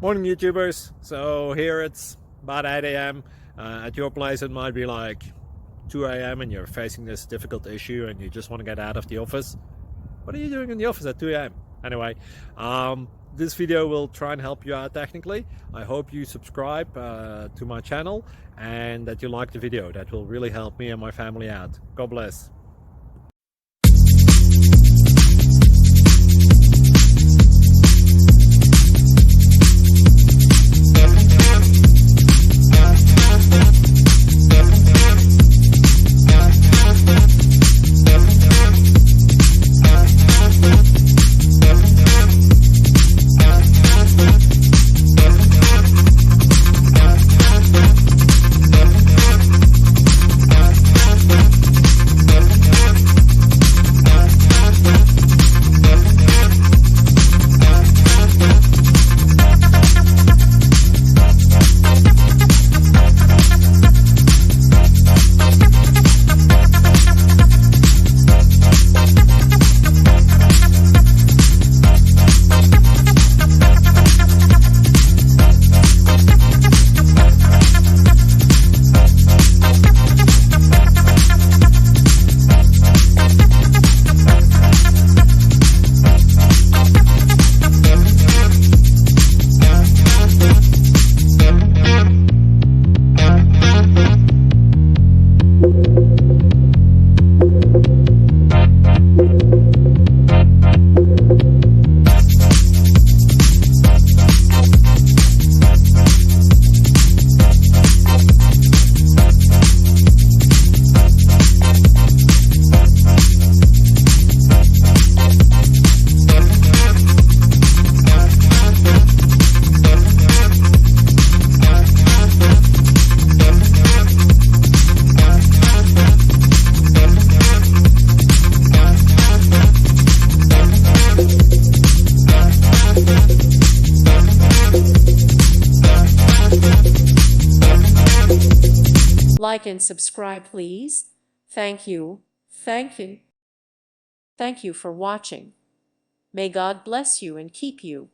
Morning YouTubers. So here it's about 8 a.m. At your place it might be like 2 a.m. and you're facing this difficult issue and you just want to get out of the office. What are you doing in the office at 2 a.m.? Anyway, this video will try and help you out technically. I hope you subscribe to my channel and that you like the video. That will really help me and my family out. God bless. Like and subscribe, please. Thank you. Thank you. Thank you for watching. May God bless you and keep you.